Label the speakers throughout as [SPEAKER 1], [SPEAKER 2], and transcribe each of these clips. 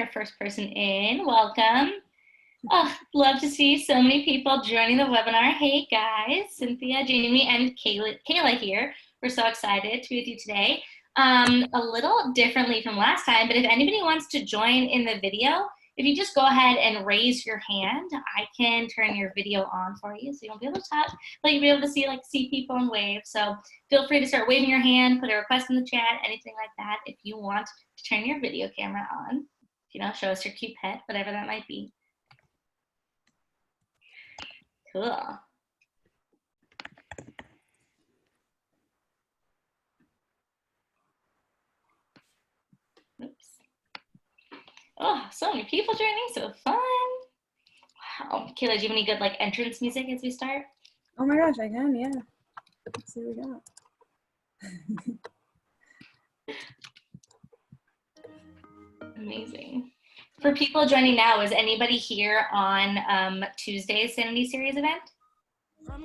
[SPEAKER 1] our first person in. Welcome. Oh, love to see so many people joining the webinar. Hey guys, Cynthia, Jamie, and Caila here. We're so excited to be with you today. A little differently from last time, but if anybody wants to join in the video, if you just go ahead and raise your hand, I can turn your video on for you, so you won't be able to talk, but you'll be able to see people and wave. So feel free to start waving your hand, put a request in the chat, anything like that, if you want to turn your video camera on. You know, show us your cute pet, whatever that might be. Cool. Oops. Oh, so many people joining, so fun. Wow. Caila, do you have any good like entrance music as we start?
[SPEAKER 2] Oh my gosh, I can, yeah. Let's see what we got.
[SPEAKER 1] Amazing. For people joining now, is anybody here on Tuesday's Sanity Series event?
[SPEAKER 2] Well,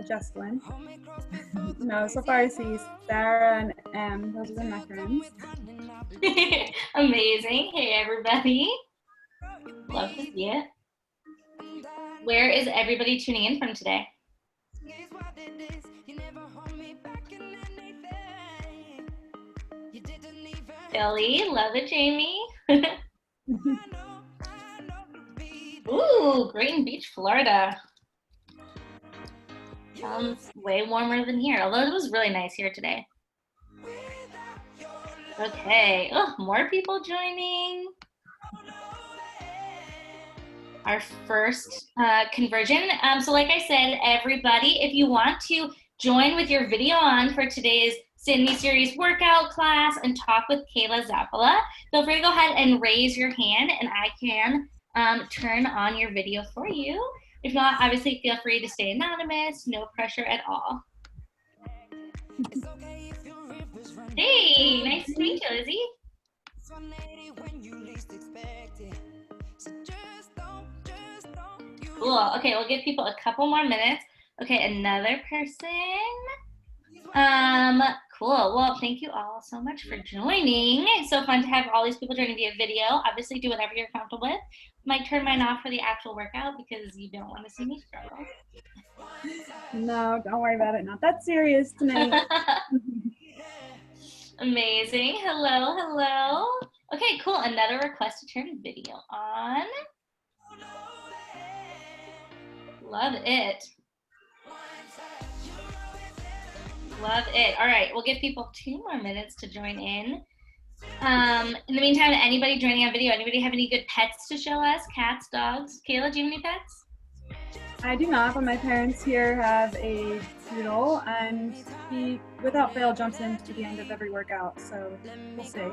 [SPEAKER 2] just one. No, so far I see Sarah and Em. Those are my friends.
[SPEAKER 1] Amazing. Hey, everybody. Love to see it. Where is everybody tuning in from today? Philly, love it, Jamie. Ooh, Green Beach, Florida. Sounds way warmer than here, although it was really nice here today. Okay, oh, more people joining. Our first conversion. So like I said, everybody, if you want to join with your video on for today's Sanity Series workout class and talk with Caila Zappala, feel free to go ahead and raise your hand and I can turn on your video for you. If not, obviously feel free to stay anonymous, no pressure at all. Hey, nice to meet you, Lizzie. Cool, okay, we'll give people a couple more minutes. Okay, another person. Cool, well, thank you all so much for joining. It's so fun to have all these people joining via video. Obviously do whatever you're comfortable with. Might turn mine off for the actual workout because you don't want to see me struggle.
[SPEAKER 2] No, don't worry about it. Not that serious tonight.
[SPEAKER 1] Amazing. Hello, hello. Okay, cool. Another request to turn video on. Love it. Love it. All right, we'll give people 2 more minutes to join in. In the meantime, anybody joining on video, anybody have any good pets to show us? Cats, dogs? Caila, do you have any pets?
[SPEAKER 2] I do not, but my parents here have a poodle, and he, without fail, jumps in to the end of every workout, so we'll see.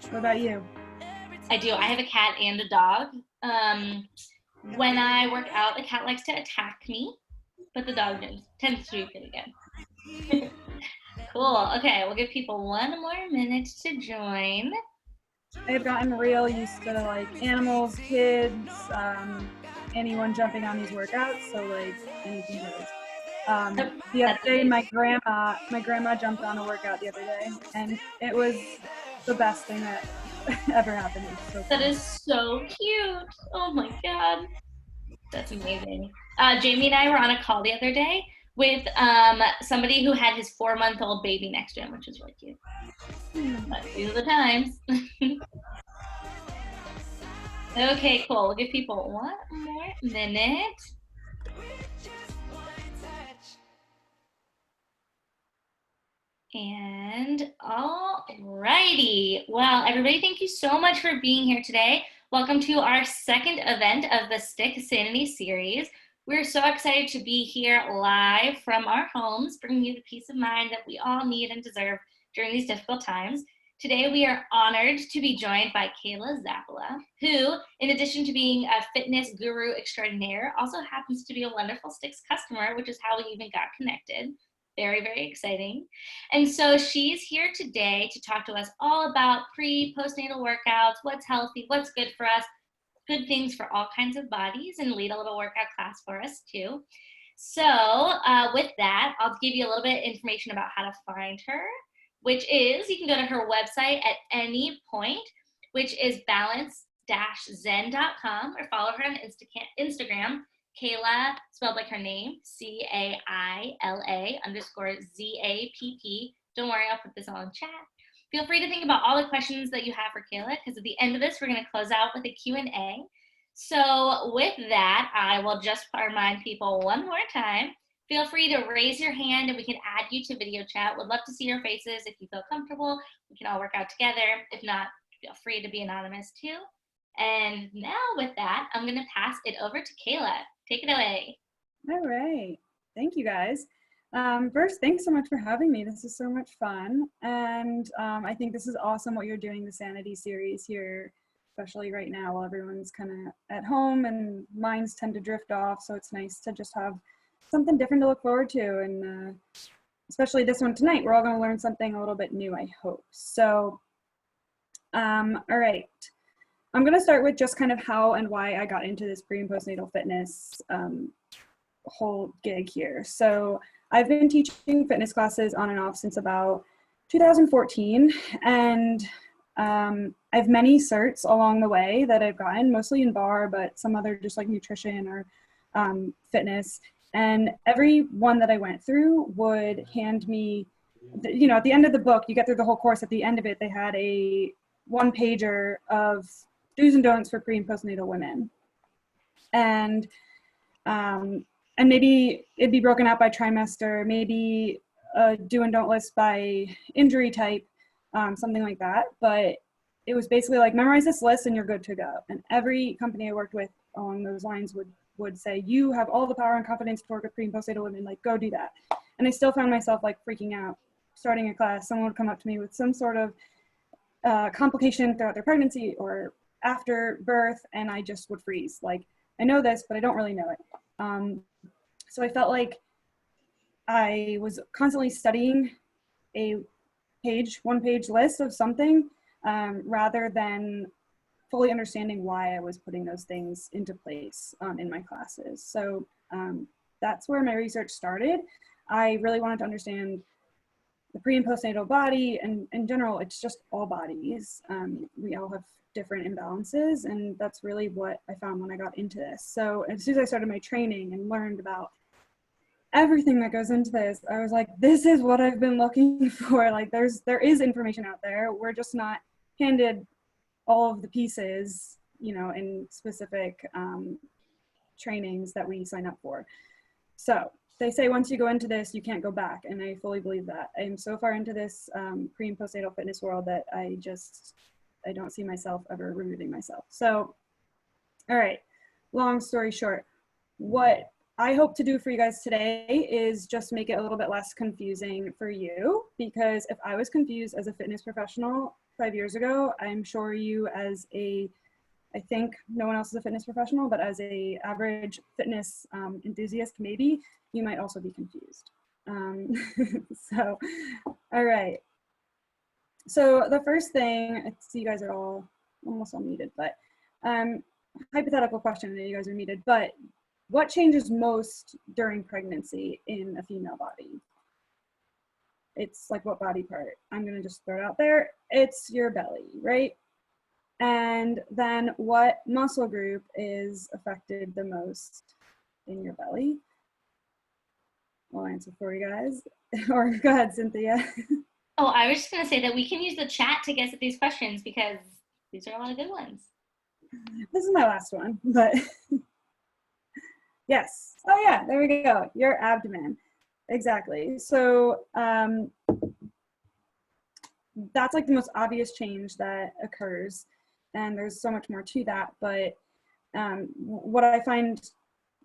[SPEAKER 2] What about you?
[SPEAKER 1] I do. I have a cat and a dog. When I work out, the cat likes to attack me, but the dog tends to do good again. Cool. Okay, we'll give people 1 more minute to join.
[SPEAKER 2] I've gotten real used to like animals, kids, anyone jumping on these workouts. So like anything goes. The other day, my grandma jumped on a workout the other day, and it was the best thing that ever happened. So
[SPEAKER 1] that is so cute. Oh my god, that's amazing. Jamie and I were on a call the other day with somebody who had his 4-month-old baby next to him, which was really cute. But these are the times. Okay, cool. We'll give people 1 more minute. And alrighty. Well, everybody, thank you so much for being here today. Welcome to our second event of the Stix Sanity series. We're so excited to be here live from our homes, bringing you the peace of mind that we all need and deserve during these difficult times. Today, we are honored to be joined by Caila Zappala, who, in addition to being a fitness guru extraordinaire, also happens to be a wonderful Stix customer, which is how we even got connected. Very, very exciting. And so she's here today to talk to us all about postnatal workouts, what's healthy, what's good for us, good things for all kinds of bodies, and lead a little workout class for us too. So with that, I'll give you a little bit of information about how to find her, which is you can go to her website at any point, which is balance-zen.com, or follow her on Instagram, Caila, spelled like her name, Caila_ZAPP. Don't worry, I'll put this all in chat. Feel free to think about all the questions that you have for Caila, because at the end of this, we're going to close out with a Q&A. So with that, I will just remind people one more time, feel free to raise your hand and we can add you to video chat. Would love to see your faces. If you feel comfortable, we can all work out together. If not, feel free to be anonymous too. And now with that, I'm going to pass it over to Caila. Take it away.
[SPEAKER 2] All right. Thank you, guys. First, thanks so much for having me. This is so much fun. And I think this is awesome what you're doing, the Sanity series here, especially right now while everyone's kind of at home and minds tend to drift off. So it's nice to just have something different to look forward to. And especially this one tonight, we're all going to learn something a little bit new, I hope. So, all right. I'm going to start with just kind of how and why I got into this pre and postnatal fitness whole gig here. So I've been teaching fitness classes on and off since about 2014, and I have many certs along the way that I've gotten, mostly in bar, but some other just like nutrition or fitness. And every one that I went through would hand me, you know, at the end of the book, you get through the whole course. At the end of it, they had a one-pager of do's and don'ts for pre and postnatal women. And maybe it'd be broken out by trimester, maybe a do and don't list by injury type, something like that. But it was basically like, memorize this list and you're good to go. And every company I worked with along those lines would say, you have all the power and confidence to work with pre and postnatal women, like go do that. And I still found myself like freaking out. Starting a class, someone would come up to me with some sort of complication throughout their pregnancy or after birth, and I just would freeze. Like, I know this, but I don't really know it. So I felt like I was constantly studying a one-page list of something rather than fully understanding why I was putting those things into place in my classes. So that's where my research started. I really wanted to understand the pre and postnatal body, and in general, it's just all bodies. We all have different imbalances, and that's really what I found when I got into this. So as soon as I started my training and learned about everything that goes into this, I was like, this is what I've been looking for. Like there is information out there. We're just not handed all of the pieces, you know, in specific trainings that we sign up for. So they say once you go into this, you can't go back. And I fully believe that. I'm so far into this pre and postnatal fitness world that I don't see myself ever removing myself. So, all right, long story short, what I hope to do for you guys today is just make it a little bit less confusing for you, because if I was confused as a fitness professional 5 years ago, I'm sure you I think no one else is a fitness professional, but as a average fitness enthusiast, maybe, you might also be confused. So, all right. So the first thing, I see you guys are almost all muted, but hypothetical question, I know you guys are muted, but what changes most during pregnancy in a female body? It's like what body part? I'm gonna just throw it out there. It's your belly, right? And then what muscle group is affected the most in your belly? I'll answer for you guys. Or go ahead, Cynthia.
[SPEAKER 1] Oh, I was just going to say that we can use the chat to guess at these questions because these are a lot of good ones.
[SPEAKER 2] This is my last one, but yes. Oh yeah, there we go. Your abdomen. Exactly. So that's like the most obvious change that occurs. And there's so much more to that. But what I find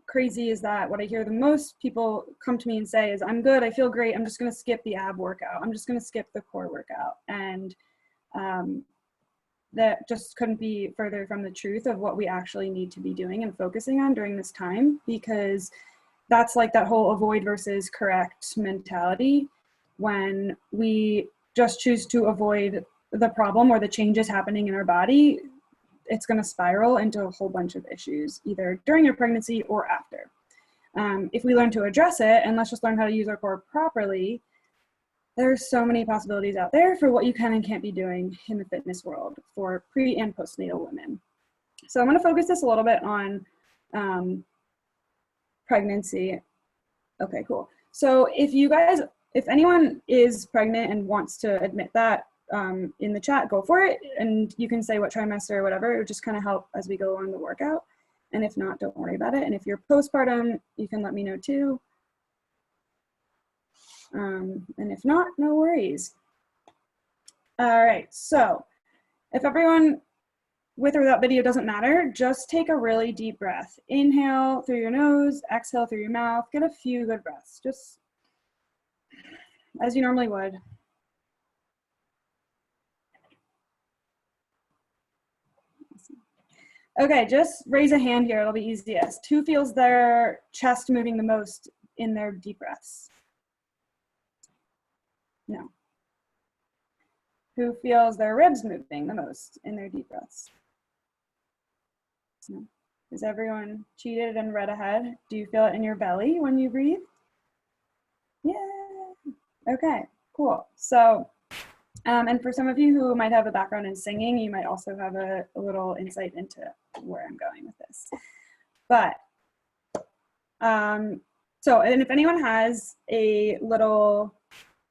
[SPEAKER 2] crazy is that what I hear the most people come to me and say is, I'm good, I feel great, I'm just going to skip the ab workout. I'm just going to skip the core workout. And that just couldn't be further from the truth of what we actually need to be doing and focusing on during this time, because that's like that whole avoid versus correct mentality. When we just choose to avoid the problem or the changes happening in our body, it's going to spiral into a whole bunch of issues, either during your pregnancy or after. If we learn to address it, and let's just learn how to use our core properly, there's so many possibilities out there for what you can and can't be doing in the fitness world for pre and postnatal women. So I'm going to focus this a little bit on pregnancy. Okay, cool. So if anyone is pregnant and wants to admit that in the chat, go for it. And you can say what trimester or whatever. It would just kind of help as we go on the workout. And if not, don't worry about it. And if you're postpartum, you can let me know too. And if not, no worries. All right, so if everyone with or without video doesn't matter, just take a really deep breath. Inhale through your nose, exhale through your mouth. Get a few good breaths, just as you normally would. Okay, just raise a hand here, it'll be easiest. Who feels their chest moving the most in their deep breaths? No. Who feels their ribs moving the most in their deep breaths? No. Is everyone cheated and read ahead? Do you feel it in your belly when you breathe? Yeah. Okay, cool. So, and for some of you who might have a background in singing, you might also have a little insight into where I'm going with this. But, so, and if anyone has a little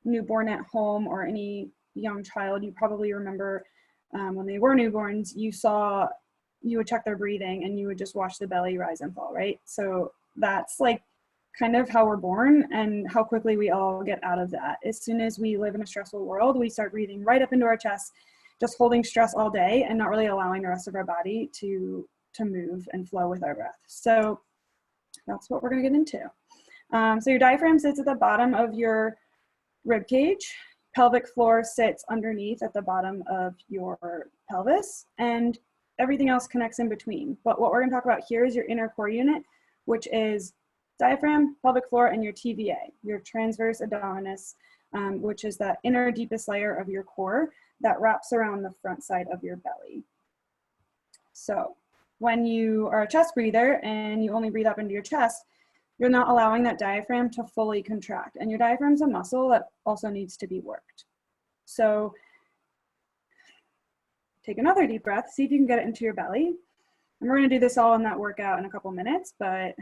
[SPEAKER 2] newborn at home or any young child, you probably remember when they were newborns, you would check their breathing and you would just watch the belly rise and fall, right? So that's like kind of how we're born and how quickly we all get out of that. As soon as we live in a stressful world, we start breathing right up into our chest, just holding stress all day and not really allowing the rest of our body to move and flow with our breath. So that's what we're gonna get into. So your diaphragm sits at the bottom of your rib cage. Pelvic floor sits underneath at the bottom of your pelvis, and everything else connects in between. But what we're going to talk about here is your inner core unit, which is diaphragm, pelvic floor, and your TVA, your transverse abdominis, which is that inner deepest layer of your core that wraps around the front side of your belly. So when you are a chest breather and you only breathe up into your chest, you're not allowing that diaphragm to fully contract. And your diaphragm's a muscle that also needs to be worked. So take another deep breath, see if you can get it into your belly. And we're gonna do this all in that workout in a couple minutes, but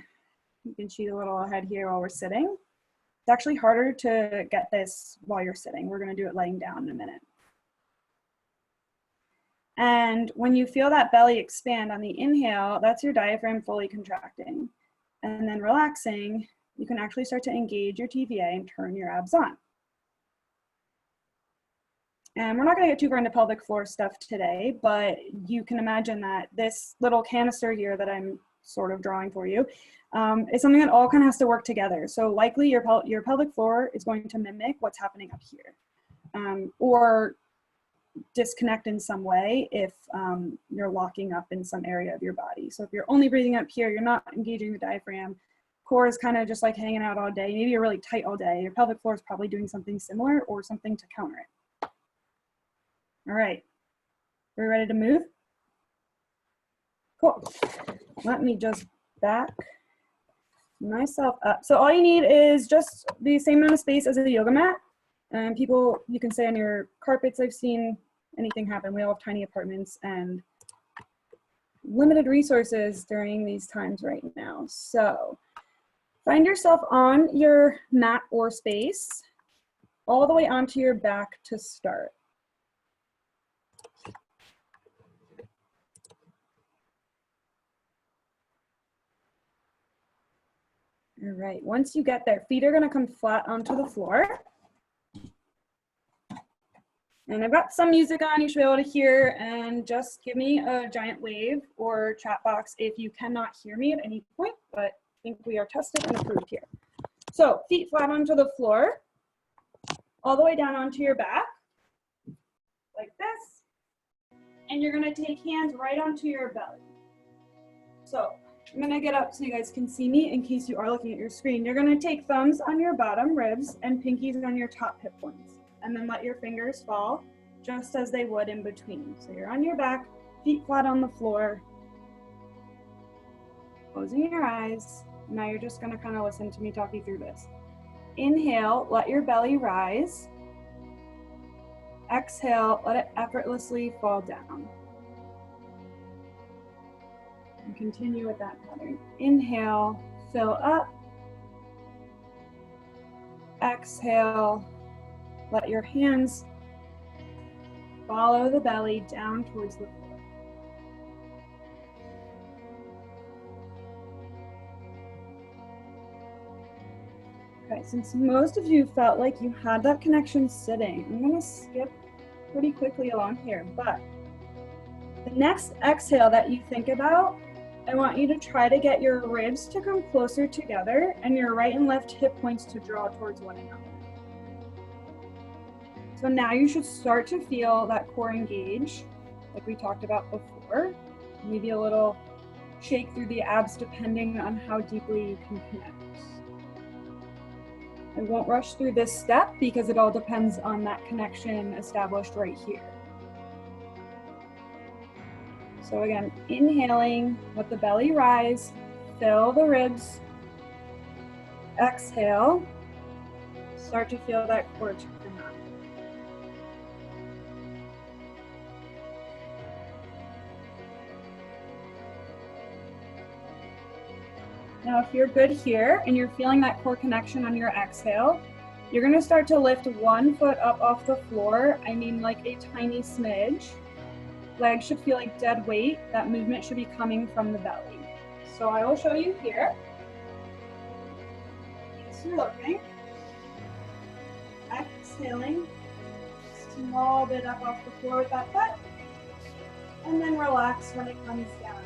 [SPEAKER 2] you can cheat a little ahead here while we're sitting. It's actually harder to get this while you're sitting. We're gonna do it laying down in a minute. And when you feel that belly expand on the inhale, that's your diaphragm fully contracting. And then relaxing, you can actually start to engage your TVA and turn your abs on. And we're not gonna get too far into pelvic floor stuff today, but you can imagine that this little canister here that I'm sort of drawing for you is something that all kind of has to work together. So likely your pelvic floor is going to mimic what's happening up here, or disconnect in some way if you're locking up in some area of your body. So if you're only breathing up here, you're not engaging the diaphragm. Core is kind of just like hanging out all day. Maybe you're really tight all day. Your pelvic floor is probably doing something similar or something to counter it. All right, we're ready to move? Cool. Let me just back myself up. So all you need is just the same amount of space as a yoga mat. And people, you can say on your carpets, I've seen anything happen. We all have tiny apartments and limited resources during these times right now. So find yourself on your mat or space, all the way onto your back to start. All right, once you get there, feet are gonna come flat onto the floor. And I've got some music on, you should be able to hear, and just give me a giant wave or chat box if you cannot hear me at any point, but I think we are tested and approved here. So feet flat onto the floor, all the way down onto your back, like this. And you're gonna take hands right onto your belly. So I'm gonna get up so you guys can see me in case you are looking at your screen. You're gonna take thumbs on your bottom ribs and pinkies on your top hip points. And then let your fingers fall just as they would in between. So you're on your back, feet flat on the floor, closing your eyes, Now you're just gonna kind of listen to me talk you through this. Inhale, let your belly rise. Exhale, let it effortlessly fall down. And continue with that pattern. Inhale, fill up. Exhale, let your hands follow the belly down towards the floor. Okay, since most of you felt like you had that connection sitting, I'm gonna skip pretty quickly along here, but the next exhale that you think about, I want you to try to get your ribs to come closer together and your right and left hip points to draw towards one another. So now you should start to feel that core engage, like we talked about before. Maybe a little shake through the abs depending on how deeply you can connect. I won't rush through this step because it all depends on that connection established right here. So again, inhaling, let the belly rise, fill the ribs. Exhale, start to feel that core turn on. Now, if you're good here and you're feeling that core connection on your exhale, you're gonna start to lift one foot up off the floor. I mean like a tiny smidge. Legs should feel like dead weight. That movement should be coming from the belly. So I will show you here. As you're looking, exhaling, small bit up off the floor with that foot, and then relax when it comes down.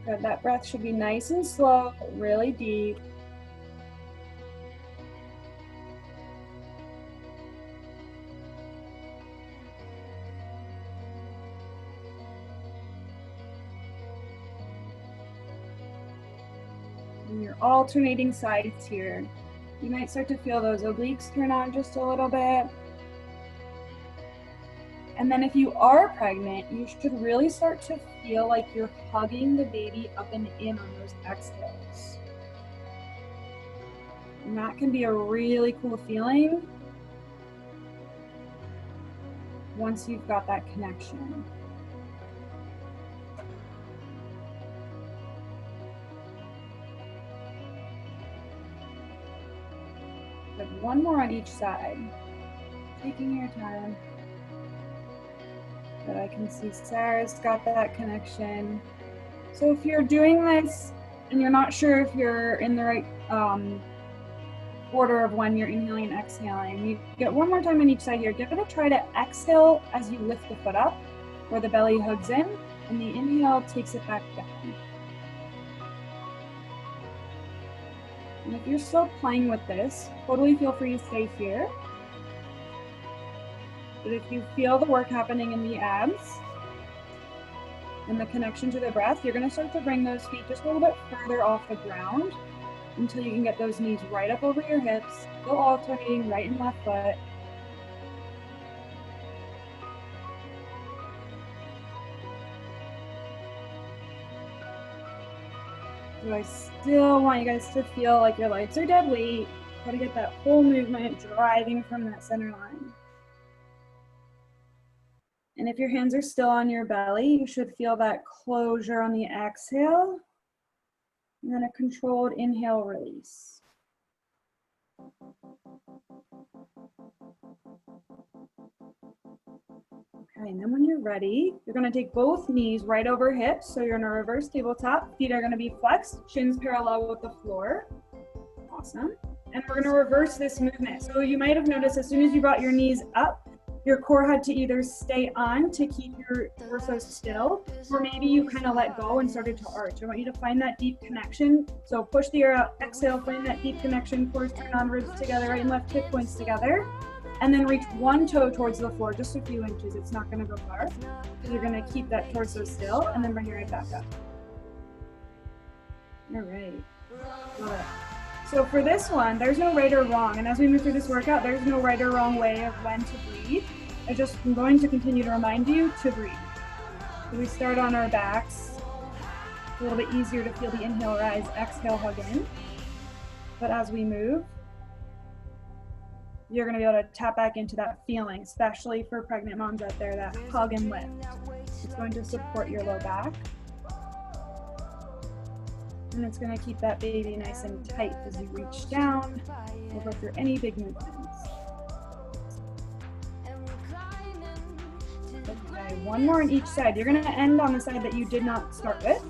[SPEAKER 2] Good, that breath should be nice and slow, really deep. And you're alternating sides here. You might start to feel those obliques turn on just a little bit. And then if you are pregnant, you should really start to feel like you're hugging the baby up and in on those exhales. And that can be a really cool feeling once you've got that connection. Good, one more on each side. Taking your time. But I can see Sarah's got that connection. So if you're doing this and you're not sure if you're in the right order of when you're inhaling and exhaling, you get one more time on each side here. Give it a try to exhale as you lift the foot up, where the belly hugs in, and the inhale takes it back down. And if you're still playing with this, totally feel free to stay here. But if you feel the work happening in the abs and the connection to the breath, you're gonna start to bring those feet just a little bit further off the ground until you can get those knees right up over your hips, still alternating right and left foot. So I still want you guys to feel like your legs are dead weight. Try to get that whole movement driving from that center line. And if your hands are still on your belly, you should feel that closure on the exhale, and then a controlled inhale, release. Okay, and then when you're ready, you're gonna take both knees right over hips, so you're in a reverse tabletop. Feet are gonna be flexed, shins parallel with the floor. Awesome. And we're gonna reverse this movement. So you might have noticed as soon as you brought your knees up, your core had to either stay on to keep your torso still, or maybe you kind of let go and started to arch. I want you to find that deep connection. So push the air out, exhale, find that deep connection, core turn on, ribs together, right and left hip points together. And then reach one toe towards the floor, just a few inches. It's not gonna go far, because you're gonna keep that torso still, and then bring your right back up. All right. All right. So for this one, there's no right or wrong. And as we move through this workout, there's no right or wrong way of when to breathe. I'm going to continue to remind you to breathe. So we start on our backs. It's a little bit easier to feel the inhale rise, exhale hug in. But as we move, you're going to be able to tap back into that feeling, especially for pregnant moms out there, that hug and lift. It's going to support your low back. And it's going to keep that baby nice and tight as you reach down. We'll go through any big movements. Okay, one more on each side. You're going to end on the side that you did not start with,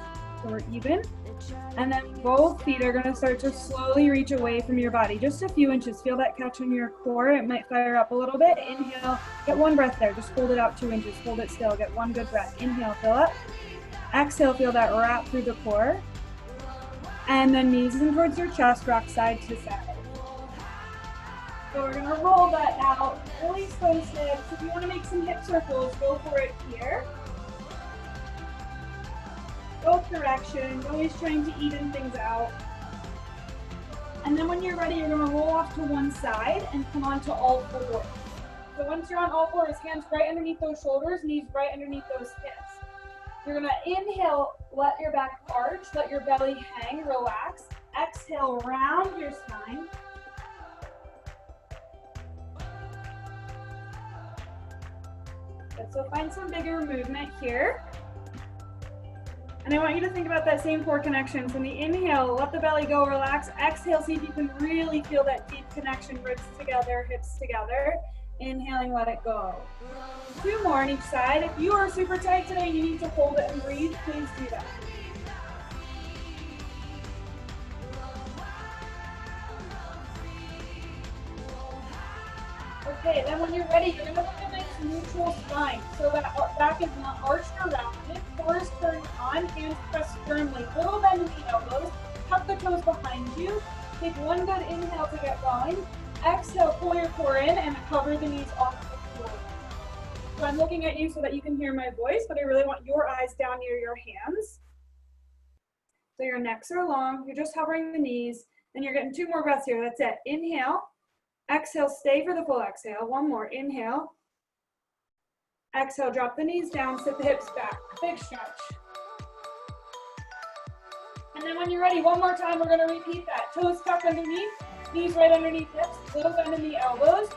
[SPEAKER 2] so we're even. And then both feet are going to start to slowly reach away from your body, just a few inches. Feel that catch in your core. It might fire up a little bit. Inhale, get one breath there. Just hold it out 2 inches. Hold it still. Get one good breath. Inhale, fill up. Exhale, feel that wrap through the core. And then knees in towards your chest, rock side to side. So we're going to roll that out. Release those hips. If you want to make some hip circles, go for it here. Both directions, always trying to even things out. And then when you're ready, you're going to roll off to one side and come on to all fours. So once you're on all fours, hands right underneath those shoulders, knees right underneath those hips. You're going to inhale, let your back arch, let your belly hang, relax. Exhale, round your spine. Good, so find some bigger movement here. And I want you to think about that same core connection. So in the inhale, let the belly go, relax. Exhale, see if you can really feel that deep connection, ribs together, hips together. Inhaling, let it go. 2 more on each side. If you are super tight today and you need to hold it and breathe, please do that. Okay, then when you're ready, you're going to look at this neutral spine. So that back is not arched or rounded. Core is turned on, hands pressed firmly. Little bend in the elbows. Tuck the toes behind you. Take one good inhale to get going. Exhale, pull your core in and cover the knees off the floor. So I'm looking at you so that you can hear my voice, but I really want your eyes down near your hands. So your necks are long, you're just hovering the knees, and you're getting 2 more breaths here. That's it. Inhale. Exhale, stay for the full exhale. 1 more. Inhale. Exhale, drop the knees down, sit the hips back. Big stretch. And then when you're ready, 1 more time, we're going to repeat that. Toes tucked underneath. Knees right underneath hips, little bend in the elbows.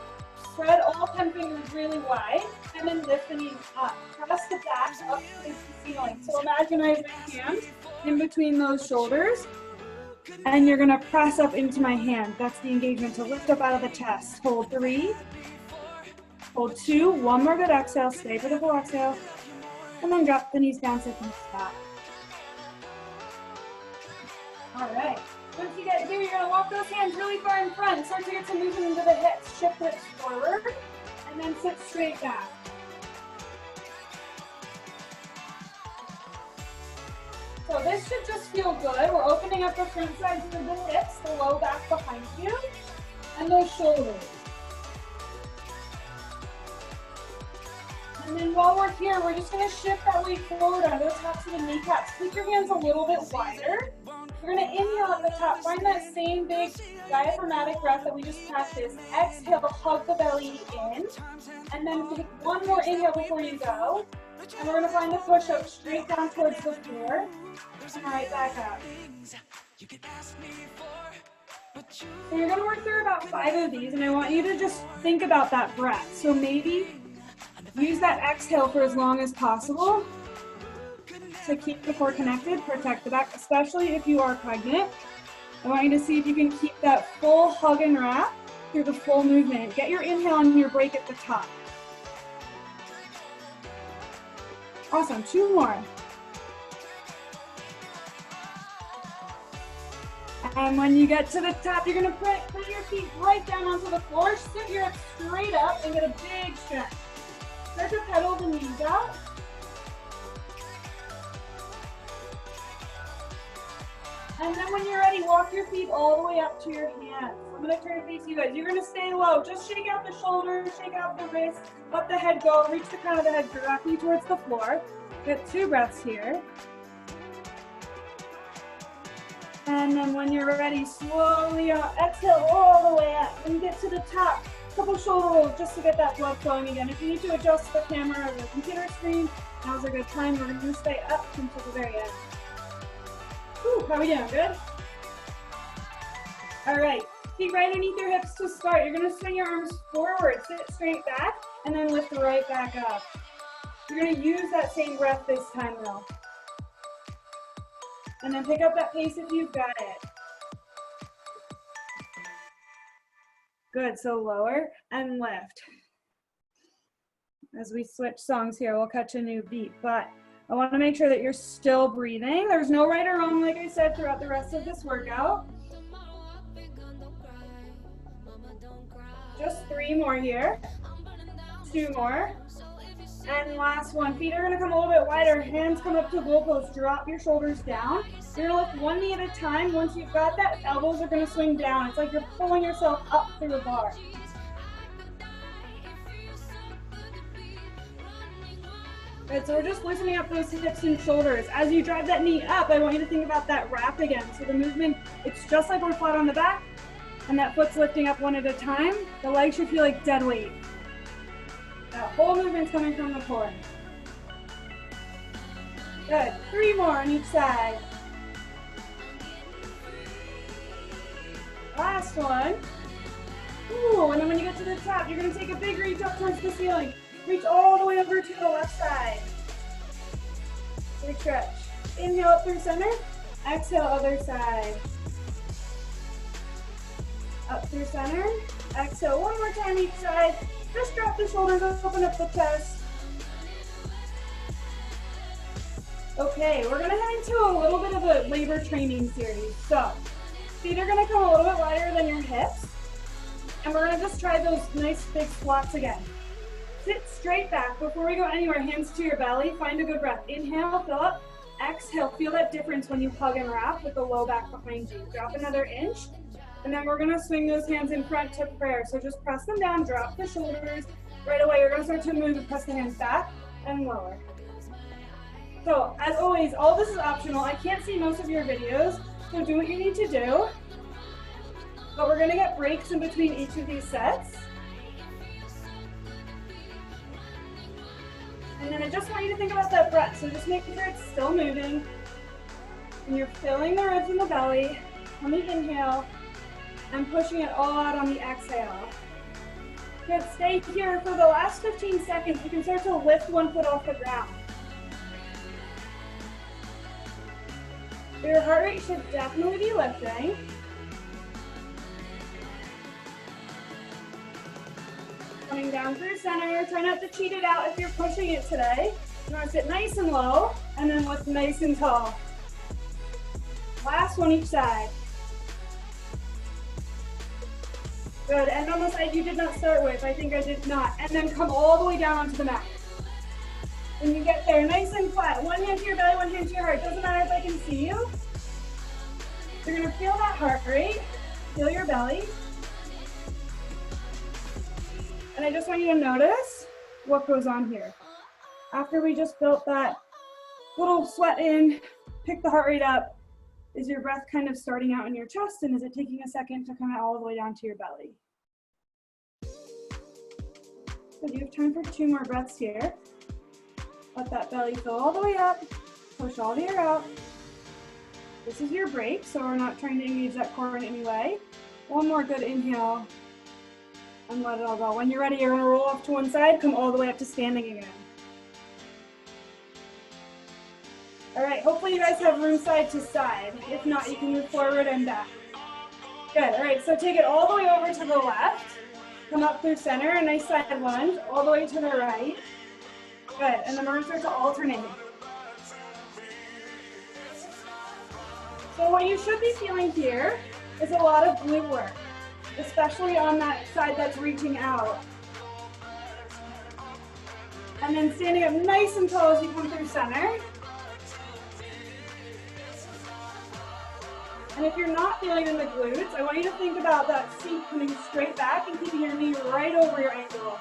[SPEAKER 2] Spread all 10 fingers really wide, and then lift the knees up. Press the back up to the ceiling. So imagine I have my hand in between those shoulders, and you're gonna press up into my hand. That's the engagement to lift up out of the chest. Hold 3, hold 2, 1 more good exhale, stay for the full exhale, and then drop the knees down, sit the hips back. All right. Once you get here, you're going to walk those hands really far in front. Start to get some movement into the hips. Shift hips forward, and then sit straight back. So this should just feel good. We're opening up the front sides of the hips, the low back behind you, and those shoulders. And then while we're here, we're just going to shift that weight forward on those tops of the kneecaps. Keep your hands a little bit wider. We're going to inhale at the top. Find that same big diaphragmatic breath that we just practiced. Exhale, hug the belly in. And then take 1 more inhale before you go. And we're going to find the push-up straight down towards the floor. And right back up. So you're going to work through about 5 of these, and I want you to just think about that breath. So maybe use that exhale for as long as possible to keep the core connected, protect the back, especially if you are pregnant. I want you to see if you can keep that full hug and wrap through the full movement. Get your inhale and your break at the top. Awesome, 2 more. And when you get to the top, you're gonna put your feet right down onto the floor, sit your hips straight up and get a big stretch. Start to pedal the knees out. And then when you're ready, walk your feet all the way up to your hands. I'm going to turn to face you guys. You're going to stay low. Just shake out the shoulders, shake out the wrists, let the head go, reach the crown of the head directly towards the floor. Get 2 breaths here. And then when you're ready, slowly exhale all the way up. When you get to the top, couple shoulder rolls just to get that blood flowing again. If you need to adjust the camera or the computer screen, now's a good time. We're going to stay up until the very end. Whew, how are we doing? Good? All right. Feet right underneath your hips to start. You're going to swing your arms forward, sit straight back, and then lift right back up. You're going to use that same breath this time though. And then pick up that pace if you've got it. Good, so lower and lift. As we switch songs here, we'll catch a new beat, but I want to make sure that you're still breathing. There's no right or wrong, like I said, throughout the rest of this workout. Just 3 more here. 2 more. And last one. Feet are going to come a little bit wider. Hands come up to goalposts. Drop your shoulders down. You're going to lift 1 knee at a time. Once you've got that, elbows are going to swing down. It's like you're pulling yourself up through a bar. Good, so we're just loosening up those hips and shoulders. As you drive that knee up, I want you to think about that wrap again. So the movement, it's just like we're flat on the back, and that foot's lifting up 1 at a time. The legs should feel like dead weight. That whole movement's coming from the core. Good, 3 more on each side. Last one. Ooh, and then when you get to the top, you're gonna take a big reach up towards the ceiling. Reach all the way over to the left side. Big stretch. Inhale up through center. Exhale, other side. Up through center. Exhale, 1 more time each side. Just drop the shoulders, open up the chest. Okay, we're gonna head into a little bit of a labor training series. So, feet are gonna come a little bit wider than your hips. And we're gonna just try those nice big squats again. Sit straight back. Before we go anywhere, hands to your belly. Find a good breath. Inhale, fill up. Exhale, feel that difference when you hug and wrap with the low back behind you. Drop another inch. And then we're gonna swing those hands in front to prayer. So just press them down, drop the shoulders. Right away, you're gonna start to move and press the hands back and lower. So as always, all this is optional. I can't see most of your videos, so do what you need to do. But we're gonna get breaks in between each of these sets. And then I just want you to think about that breath. So just make sure it's still moving. And you're filling the ribs in the belly on the inhale and pushing it all out on the exhale. Good, stay here for the last 15 seconds. You can start to lift 1 foot off the ground. Your heart rate should definitely be lifting. Coming down through center. Try not to cheat it out if you're pushing it today. You want to sit nice and low and then lift nice and tall. Last one each side. Good, and on the side you did not start with, I think I did not. And then come all the way down onto the mat. When you get there, nice and flat. 1 hand to your belly, 1 hand to your heart. Doesn't matter if I can see you. You're gonna feel that heart rate, feel your belly. And I just want you to notice what goes on here. After we just built that little sweat in, pick the heart rate up, is your breath kind of starting out in your chest, and is it taking a second to come all the way down to your belly? So you have time for 2 more breaths here. Let that belly fill all the way up, push all the air out. This is your break, so we're not trying to engage that core in any way. 1 more good inhale, and let it all go. When you're ready, you're gonna roll off to one side, come all the way up to standing again. All right, hopefully you guys have room side to side. If not, you can move forward and back. Good, all right, so take it all the way over to the left. Come up through center, a nice side lunge, all the way to the right. Good, and then we're gonna start to alternate. So what you should be feeling here is a lot of glute work, especially on that side that's reaching out. And then standing up nice and tall as you come through center. And if you're not feeling in the glutes, I want you to think about that seat coming straight back and keeping your knee right over your ankle.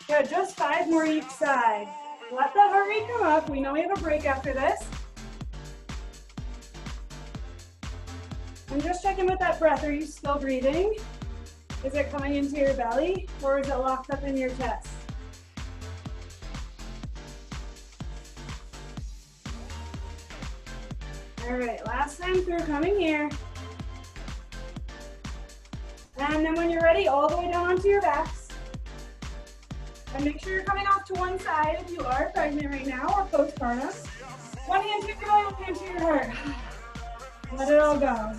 [SPEAKER 2] Good, just 5 more each side. Let the heart rate come up. We know we have a break after this. And just check in with that breath. Are you still breathing? Is it coming into your belly or is it locked up in your chest? All right, last time through, coming here. And then when you're ready, all the way down onto your backs. And make sure you're coming off to one side if you are pregnant right now or postpartum. One hand to your belly, one hand to your heart. Let it all go.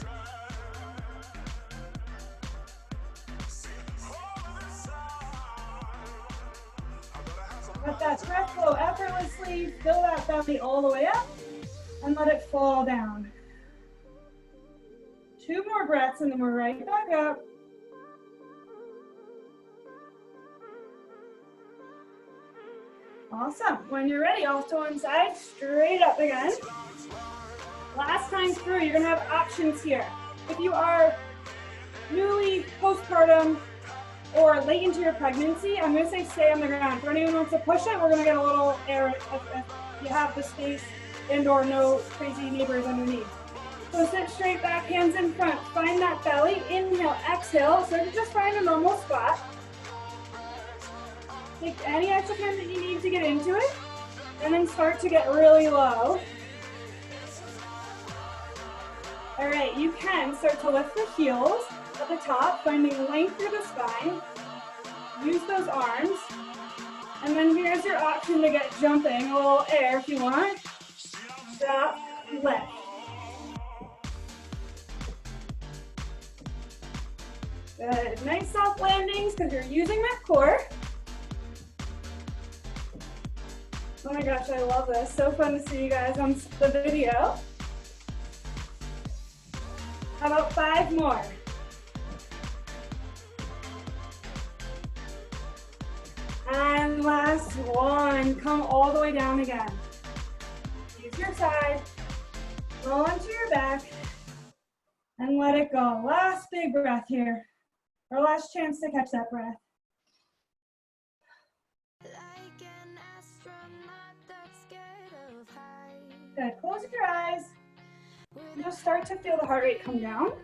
[SPEAKER 2] Let that breath flow effortlessly. Fill that belly all the way up and let it fall down. 2 more breaths and then we're right back up. Awesome. When you're ready, off to one side, straight up again. Last time through, you're gonna have options here. If you are newly postpartum or late into your pregnancy, I'm gonna say stay on the ground. For anyone who wants to push it, we're gonna get a little air if you have the space and or no crazy neighbors underneath. So sit straight back, hands in front. Find that belly, inhale, exhale. So you just find a normal spot. Take any extra time that you need to get into it, and then start to get really low. All right, you can start to lift the heels at the top, finding length through the spine. Use those arms. And then here's your option to get jumping, a little air if you want. Stop, lift. Good, nice soft landings because you're using that core. Oh my gosh, I love this. So fun to see you guys on the video. How about 5 more? And last one. Come all the way down again. Use your side. Roll onto your back. And let it go. Last big breath here. Our last chance to catch that breath. Good. Close your eyes. And just start to feel the heart rate come down.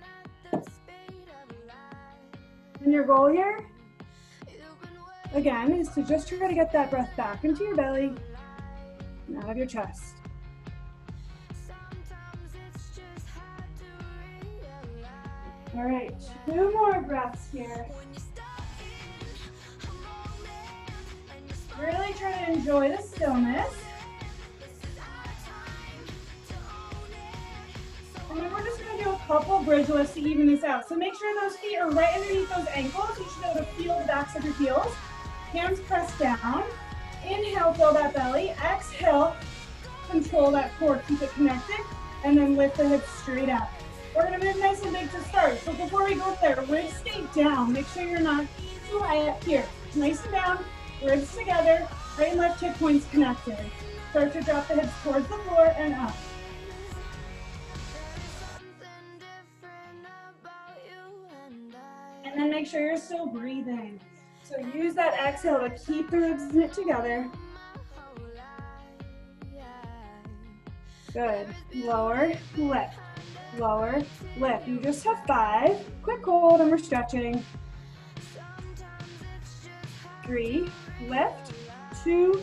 [SPEAKER 2] And your goal here, again, is to just try to get that breath back into your belly and out of your chest. All right, 2 more breaths here. Really try to enjoy the stillness. And then we're just going to do a couple bridge lifts to even this out. So make sure those feet are right underneath those ankles. You should be able to feel the backs of your heels. Hands pressed down. Inhale, fill that belly. Exhale, control that core, keep it connected. And then lift the hips straight up. We're going to move nice and big to start. So before we go up there, ribs stay down. Make sure you're not too high up here. Nice and down, ribs together, right and left hip points connected. Start to drop the hips towards the floor and up. And then make sure you're still breathing. So use that exhale to keep the ribs knit together. Good. Lower, lift. Lower, lift. You just have 5. Quick hold and we're stretching. 3, lift. 2,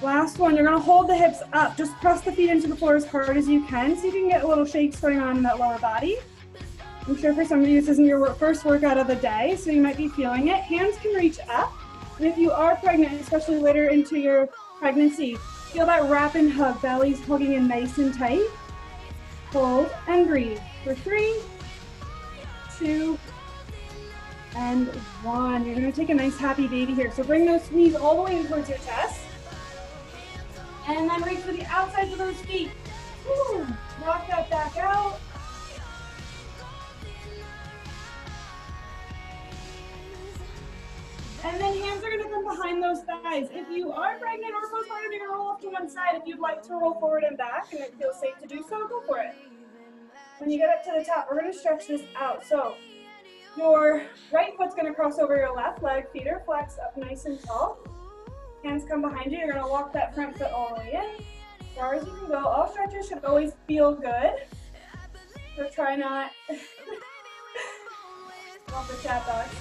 [SPEAKER 2] last one. You're going to hold the hips up. Just press the feet into the floor as hard as you can so you can get a little shakes going on in that lower body. I'm sure for some of you this isn't your first workout of the day, so you might be feeling it. Hands can reach up. And if you are pregnant, especially later into your pregnancy, feel that wrap and hug. Belly's hugging in nice and tight. Hold and breathe for 3, 2, and 1. You're going to take a nice happy baby here. So bring those knees all the way in towards your chest. And then reach for the outsides of those feet. Woo. Rock that back out. And then hands are going to come behind those thighs. If you are pregnant or postpartum, you're going to roll off to one side. If you'd like to roll forward and back and it feels safe to do so, go for it. When you get up to the top, we're going to stretch this out. So your right foot's going to cross over your left leg. Feet are flexed up nice and tall. Hands come behind you. You're gonna walk that front foot all the way in. As far as you can go. All stretches should always feel good. So try not, love the chat box.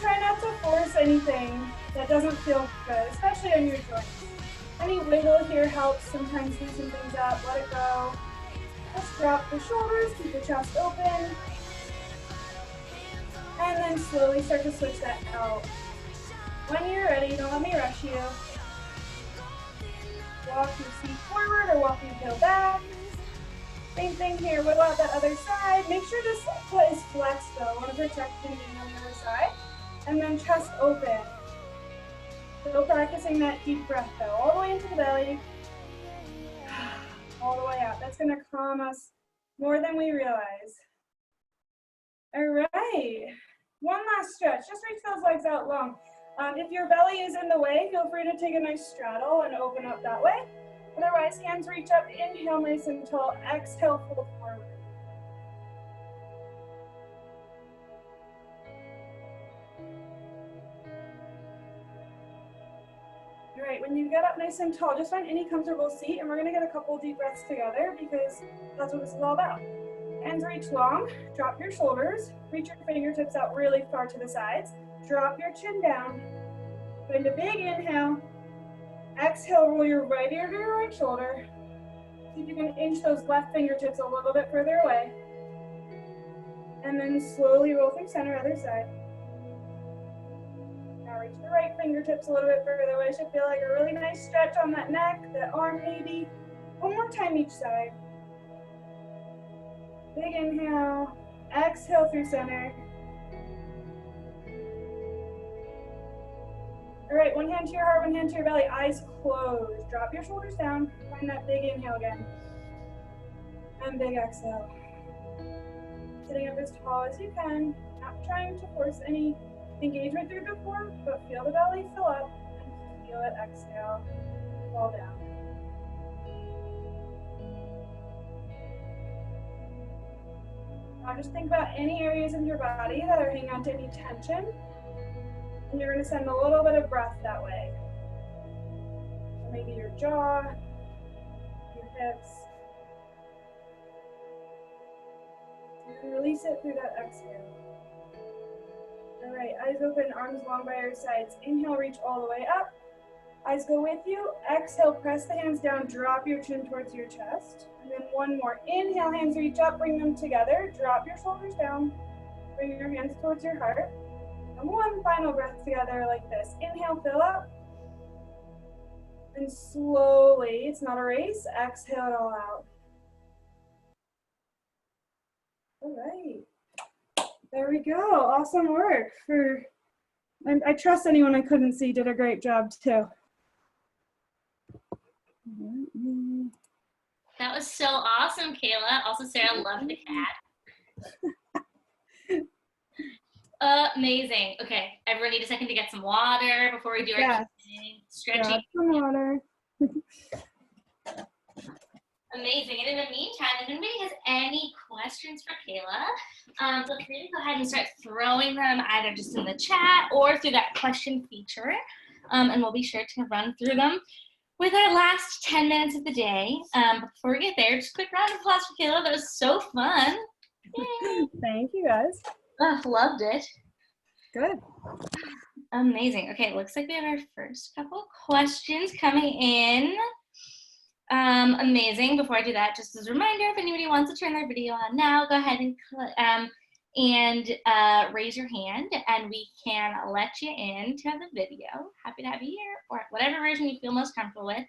[SPEAKER 2] Try not to force anything that doesn't feel good, especially on your joints. Any wiggle here helps. Sometimes loosen things up, let it go. Just drop the shoulders, keep the chest open. And then slowly start to switch that out. When you're ready, don't let me rush you. Walk your feet forward or walk your heel back. Same thing here, wiggle out that other side. Make sure this foot is flexed though. I want to protect the knee on the other side. And then chest open. Still practicing that deep breath though, all the way into the belly. All the way out. That's gonna calm us more than we realize. All right, one last stretch. Just reach those legs out long. If your belly is in the way, feel free to take a nice straddle and open up that way. Otherwise, hands reach up, inhale nice and tall, exhale, fold forward. All right, when you get up nice and tall, just find any comfortable seat, and we're gonna get a couple deep breaths together because that's what this is all about. Hands reach long, drop your shoulders, reach your fingertips out really far to the sides, drop your chin down, find a big inhale, exhale, roll your right ear to your right shoulder. See if you can inch those left fingertips a little bit further away. And then slowly roll through center, other side. Now reach the right fingertips a little bit further away. Should feel like a really nice stretch on that neck, that arm maybe. One more time each side. Big inhale, exhale through center. All right, one hand to your heart, one hand to your belly, eyes closed. Drop your shoulders down, find that big inhale again. And big exhale. Sitting up as tall as you can, not trying to force any engagement through the core, but feel the belly fill up and feel it exhale, fall down. Now just think about any areas of your body that are hanging on to any tension, and you're going to send a little bit of breath that way. So maybe your jaw, your hips. And release it through that exhale. All right, eyes open, arms long by your sides. Inhale, reach all the way up. Eyes go with you. Exhale, press the hands down, drop your chin towards your chest. And then one more. Inhale, hands reach up, bring them together. Drop your shoulders down. Bring your hands towards your heart. And one final breath together like this. Inhale, fill up. And slowly, it's not a race, exhale it all out. All right. There we go. Awesome work. I trust anyone I couldn't see did a great job too.
[SPEAKER 1] That was so awesome, Caila. Also, Sarah loved the cat. Amazing. Okay, everyone need a second to get some water before we do our stretching.
[SPEAKER 2] Grab some water.
[SPEAKER 1] Amazing. And in the meantime, if anybody has any questions for Caila, feel free to go ahead and start throwing them either just in the chat or through that question feature. And we'll be sure to run through them with our last 10 minutes of the day. Before we get there, just a quick round of applause for Caila. That was so fun. Yay.
[SPEAKER 2] Thank you, guys.
[SPEAKER 1] Loved it.
[SPEAKER 2] Good.
[SPEAKER 1] Amazing. Okay, looks like we have our first couple questions coming in. Amazing. Before I do that, just as a reminder, if anybody wants to turn their video on now, go ahead and raise your hand and we can let you in to have the video. Happy to have you here, or whatever version you feel most comfortable with.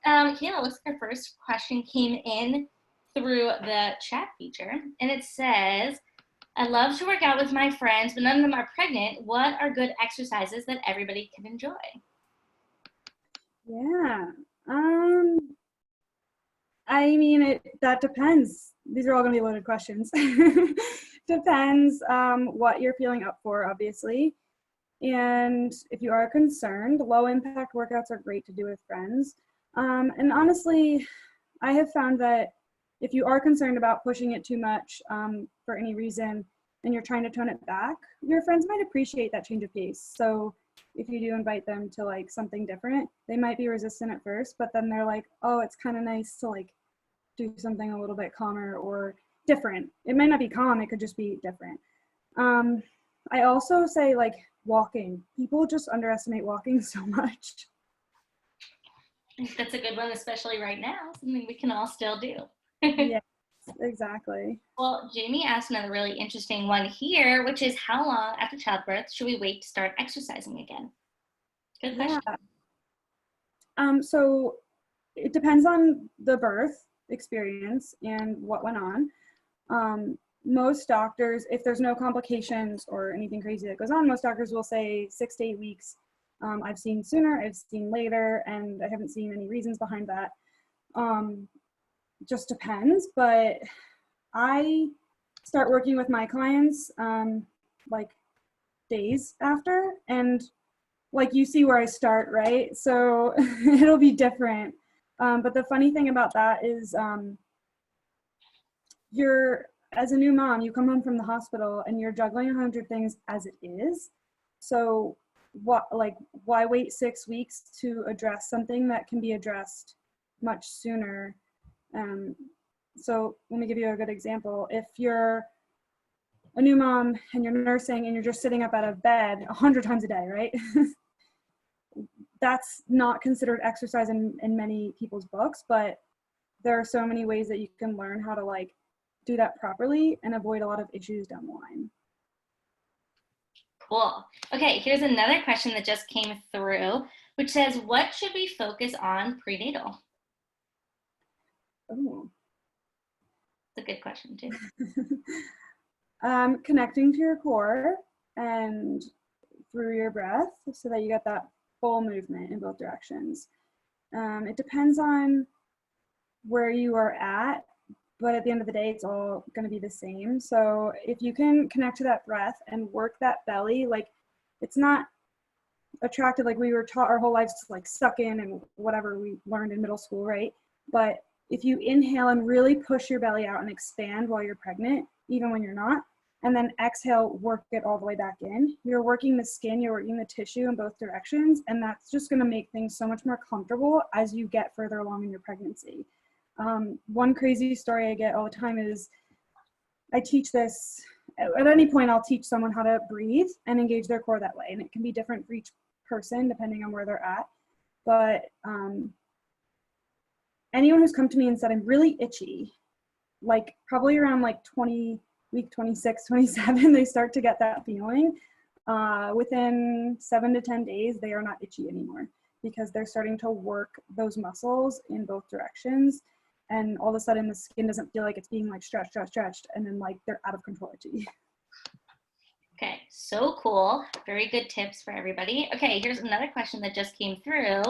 [SPEAKER 1] Caila, looks like our first question came in through the chat feature, and it says, I love to work out with my friends, but none of them are pregnant. What are good exercises that everybody can enjoy?
[SPEAKER 2] Yeah. I mean, that depends. These are all going to be loaded questions. Depends what you're feeling up for, obviously. And if you are concerned, low impact workouts are great to do with friends. And honestly, I have found that if you are concerned about pushing it too much for any reason and you're trying to tone it back, your friends might appreciate that change of pace. So if you do invite them to like something different, they might be resistant at first, but then they're like, oh, it's kind of nice to like do something a little bit calmer or different. It might not be calm, it could just be different. I also say like walking. People just underestimate walking so much.
[SPEAKER 1] That's a good one, especially right now, something we can all still do.
[SPEAKER 2] Yes, exactly.
[SPEAKER 1] Well, Jamie asked another really interesting one here, which is how long after childbirth should we wait to start exercising again? Good question.
[SPEAKER 2] So it depends on the birth experience and what went on. Most doctors, if there's no complications or anything crazy that goes on, most doctors will say 6 to 8 weeks. I've seen sooner, I've seen later, and I haven't seen any reasons behind that. Just depends, but I start working with my clients like days after, and like you see where I start, right? So it'll be different. But the funny thing about that is you're, as a new mom, you come home from the hospital and you're juggling 100 things as it is. So why wait 6 weeks to address something that can be addressed much sooner? So let me give you a good example. If you're a new mom and you're nursing and you're just sitting up out of bed 100 times a day, right? That's not considered exercise in many people's books, but there are so many ways that you can learn how to like do that properly and avoid a lot of issues down the line.
[SPEAKER 1] Cool. Okay, here's another question that just came through, which says, what should we focus on prenatal?
[SPEAKER 2] Oh.
[SPEAKER 1] It's a good question too.
[SPEAKER 2] Connecting to your core and through your breath so that you get that full movement in both directions. It depends on where you are at, but at the end of the day, it's all going to be the same. So if you can connect to that breath and work that belly, like it's not attractive, like we were taught our whole lives to like suck in and whatever we learned in middle school, right? But if you inhale and really push your belly out and expand while you're pregnant, even when you're not, and then exhale, work it all the way back in, you're working the skin, you're working the tissue in both directions, and that's just going to make things so much more comfortable as you get further along in your pregnancy. One crazy story I get all the time is I teach this, at any point I'll teach someone how to breathe and engage their core that way, and it can be different for each person depending on where they're at. But anyone who's come to me and said, I'm really itchy, like probably around like week 26, 27, they start to get that feeling. Within 7 to 10 days, they are not itchy anymore because they're starting to work those muscles in both directions. And all of a sudden the skin doesn't feel like it's being like stretched, and then like they're out of control itchy.
[SPEAKER 1] Okay, so cool. Very good tips for everybody. Okay, here's another question that just came through.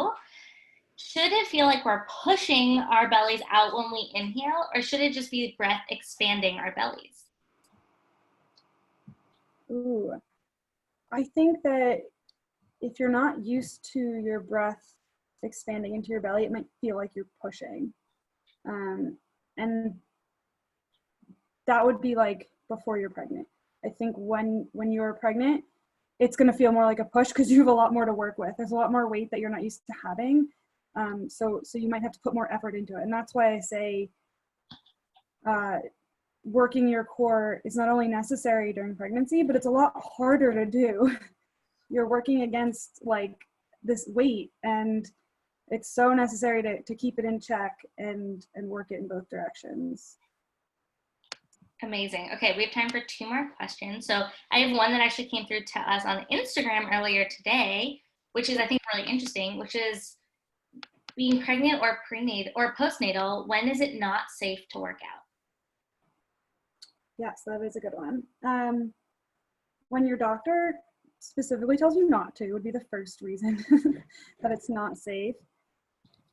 [SPEAKER 1] Should it feel like we're pushing our bellies out when we inhale, or should it just be breath expanding our bellies?
[SPEAKER 2] Ooh, I think that if you're not used to your breath expanding into your belly, it might feel like you're pushing. And that would be like before you're pregnant. I think when you're pregnant, it's going to feel more like a push because you have a lot more to work with. There's a lot more weight that you're not used to having. So you might have to put more effort into it. And that's why I say working your core is not only necessary during pregnancy, but it's a lot harder to do. You're working against like this weight, and it's so necessary to keep it in check and work it in both directions.
[SPEAKER 1] Amazing. Okay, we have time for 2 more questions. So I have one that actually came through to us on Instagram earlier today, which is I think really interesting, which is being pregnant or prenatal or postnatal, when is it not safe to work out?
[SPEAKER 2] Yes, that is a good one. When your doctor specifically tells you not to, would be the first reason that it's not safe.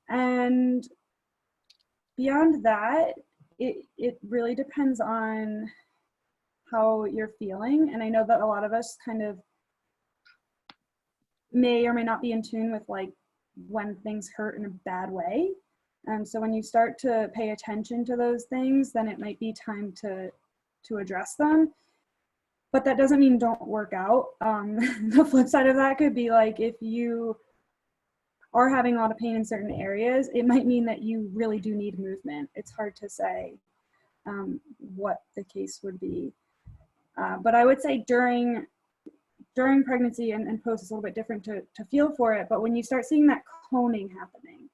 [SPEAKER 2] And beyond that, it really depends on how you're feeling. And I know that a lot of us kind of may or may not be in tune with like when things hurt in a bad way. So when you start to pay attention to those things, then it might be time to address them. but that doesn't mean don't work out. The flip side of that could be like if you are having a lot of pain in certain areas, it might mean that you really do need movement. It's hard to say what the case would be. But I would say during pregnancy and post, it's a little bit different to feel for it. But when you start seeing that coning happening,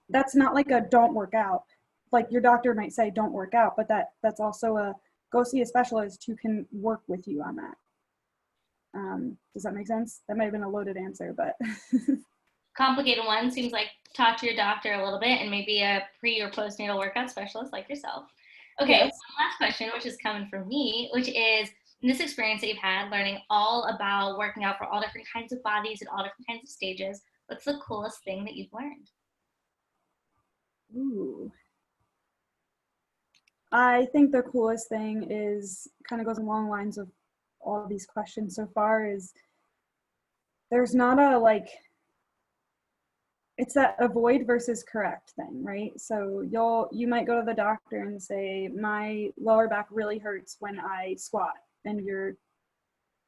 [SPEAKER 2] that's not like a don't work out. Like your doctor might say don't work out, but that's also a go see a specialist who can work with you on that. Does that make sense? That might have been a loaded answer, but
[SPEAKER 1] complicated one. Seems like talk to your doctor a little bit and maybe a pre or postnatal workout specialist like yourself. Okay,
[SPEAKER 2] yes.
[SPEAKER 1] one last question, which is coming from me, which is this experience that you've had learning all about working out for all different kinds of bodies and all different kinds of stages. What's the coolest thing that you've learned?
[SPEAKER 2] Ooh. I think the coolest thing is kind of goes along the lines of all of these questions so far is there's not a like it's that avoid versus correct thing, right? So you might go to the doctor and say my lower back really hurts when I squat, and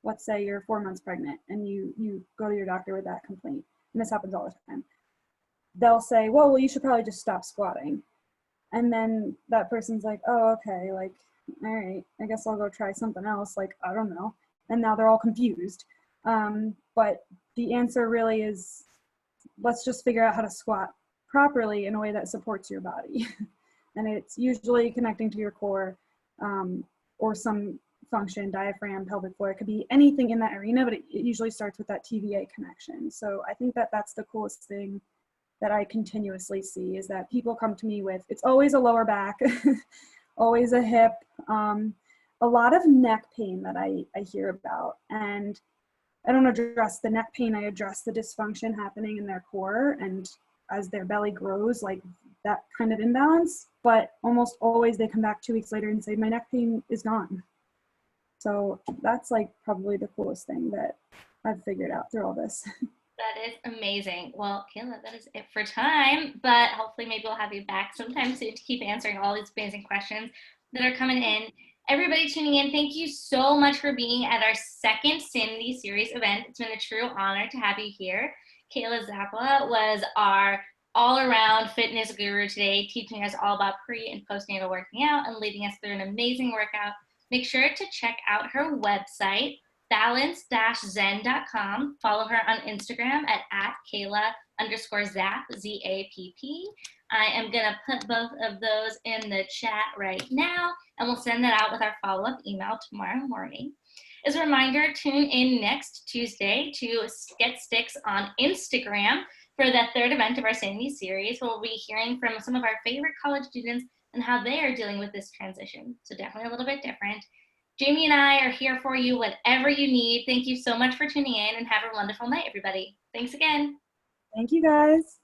[SPEAKER 2] let's say you're 4 months pregnant and you go to your doctor with that complaint, and this happens all the time. They'll say, well, you should probably just stop squatting. And then that person's like, oh, okay, like, all right, I guess I'll go try something else. Like, I don't know. And now they're all confused. But the answer really is, let's just figure out how to squat properly in a way that supports your body. And it's usually connecting to your core or some function, diaphragm, pelvic floor. It could be anything in that arena, but it usually starts with that TVA connection. So I think that's the coolest thing that I continuously see is that people come to me with, it's always a lower back, always a hip, a lot of neck pain that I hear about. And I don't address the neck pain, I address the dysfunction happening in their core. And as their belly grows, like that kind of imbalance, but almost always they come back 2 weeks later and say, my neck pain is gone. So that's like probably the coolest thing that I've figured out through all this.
[SPEAKER 1] That is amazing. Well, Caila, that is it for time, but hopefully maybe we'll have you back sometime soon to keep answering all these amazing questions that are coming in. Everybody tuning in, thank you so much for being at our second Sanity Series event. It's been a true honor to have you here. Caila Zappala was our all-around fitness guru today, teaching us all about pre and postnatal working out and leading us through an amazing workout. Make sure to check out her website, balance-zen.com. Follow her on Instagram at Caila_Zapp, Z-A-P-P. I am going to put both of those in the chat right now, and we'll send that out with our follow-up email tomorrow morning. As a reminder, tune in next Tuesday to get Stix on Instagram for the third event of our Sanity series, where we'll be hearing from some of our favorite college students and how they are dealing with this transition. So definitely a little bit different. Jamie and I are here for you whatever you need. Thank you so much for tuning in, and have a wonderful night, everybody. Thanks again.
[SPEAKER 2] Thank you, guys.